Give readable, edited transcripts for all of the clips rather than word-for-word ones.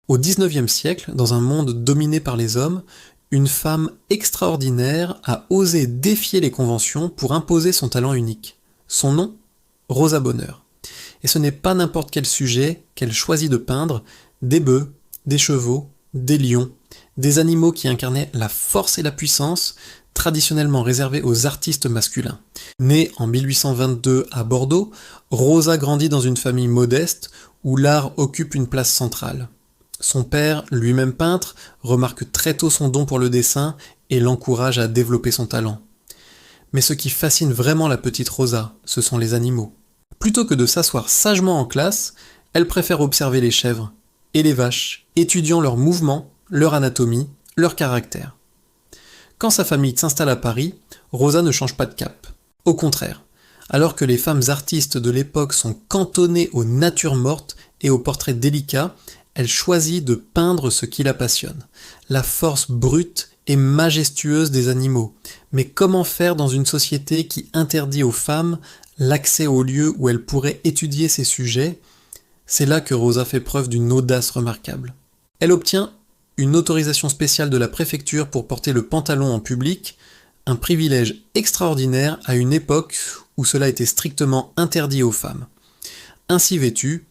Au XIXe siècle, dans un monde dominé par les hommes, une femme extraordinaire a osé défier les conventions pour imposer son talent unique. Son nom ? Rosa Bonheur. Et ce n'est pas n'importe quel sujet qu'elle choisit de peindre, des bœufs, des chevaux, des lions, des animaux qui incarnaient la force et la puissance, traditionnellement réservés aux artistes masculins. Née en 1822 à Bordeaux, Rosa grandit dans une famille modeste où l'art occupe une place centrale. Son père, lui-même peintre, remarque très tôt son don pour le dessin et l'encourage à développer son talent. Mais ce qui fascine vraiment la petite Rosa, ce sont les animaux. Plutôt que de s'asseoir sagement en classe, elle préfère observer les chèvres et les vaches, étudiant leurs mouvements, leur anatomie, leur caractère. Quand sa famille s'installe à Paris, Rosa ne change pas de cap. Au contraire, alors que les femmes artistes de l'époque sont cantonnées aux natures mortes et aux portraits délicats, elle choisit de peindre ce qui la passionne, la force brute et majestueuse des animaux. Mais comment faire dans une société qui interdit aux femmes l'accès aux lieux où elles pourraient étudier ces sujets ? C'est là que Rosa fait preuve d'une audace remarquable. Elle obtient une autorisation spéciale de la préfecture pour porter le pantalon en public, un privilège extraordinaire à une époque où cela était strictement interdit aux femmes. Ainsi vêtue,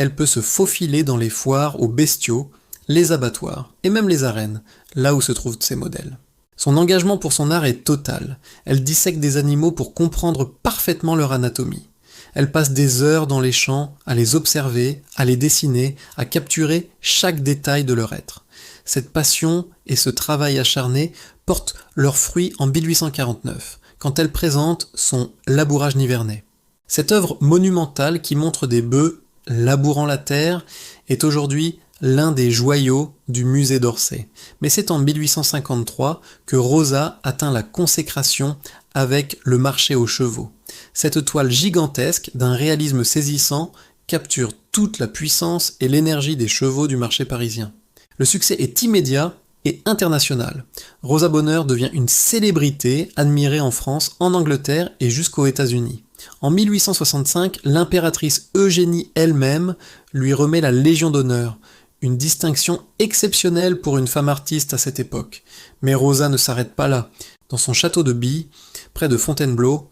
elle peut se faufiler dans les foires aux bestiaux, les abattoirs et même les arènes, là où se trouvent ses modèles. Son engagement pour son art est total. Elle dissèque des animaux pour comprendre parfaitement leur anatomie. Elle passe des heures dans les champs à les observer, à les dessiner, à capturer chaque détail de leur être. Cette passion et ce travail acharné portent leurs fruits en 1849, quand elle présente son Labourage nivernais. Cette œuvre monumentale qui montre des bœufs labourant la terre est aujourd'hui l'un des joyaux du musée d'Orsay. Mais c'est en 1853 que Rosa atteint la consécration avec Le marché aux chevaux. Cette toile gigantesque d'un réalisme saisissant capture toute la puissance et l'énergie des chevaux du marché parisien. Le succès est immédiat et international. Rosa Bonheur devient une célébrité admirée en France, en Angleterre et jusqu'aux États-Unis. En 1865, l'impératrice Eugénie elle-même lui remet la Légion d'honneur, une distinction exceptionnelle pour une femme artiste à cette époque. Mais Rosa ne s'arrête pas là. Dans son château de Bie, près de Fontainebleau,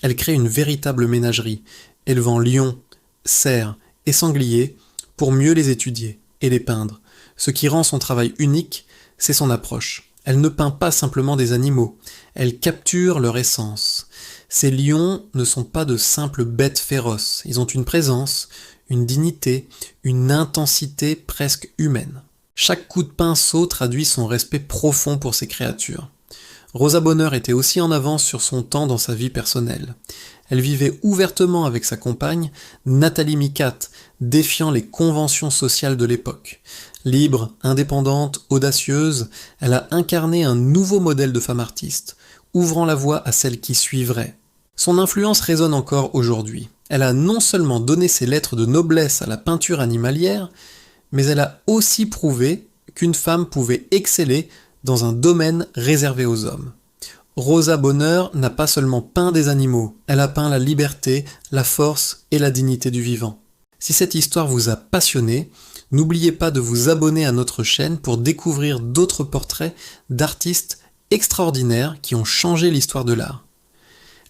elle crée une véritable ménagerie, élevant lions, cerfs et sangliers pour mieux les étudier et les peindre. Ce qui rend son travail unique, c'est son approche. Elle ne peint pas simplement des animaux, elle capture leur essence. Ces lions ne sont pas de simples bêtes féroces, ils ont une présence, une dignité, une intensité presque humaine. Chaque coup de pinceau traduit son respect profond pour ces créatures. Rosa Bonheur était aussi en avance sur son temps dans sa vie personnelle. Elle vivait ouvertement avec sa compagne, Nathalie Micat, défiant les conventions sociales de l'époque. Libre, indépendante, audacieuse, elle a incarné un nouveau modèle de femme artiste, ouvrant la voie à celle qui suivrait. Son influence résonne encore aujourd'hui. Elle a non seulement donné ses lettres de noblesse à la peinture animalière, mais elle a aussi prouvé qu'une femme pouvait exceller dans un domaine réservé aux hommes. Rosa Bonheur n'a pas seulement peint des animaux, elle a peint la liberté, la force et la dignité du vivant. Si cette histoire vous a passionné, n'oubliez pas de vous abonner à notre chaîne pour découvrir d'autres portraits d'artistes extraordinaires qui ont changé l'histoire de l'art.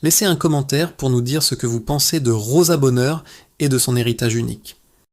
Laissez un commentaire pour nous dire ce que vous pensez de Rosa Bonheur et de son héritage unique.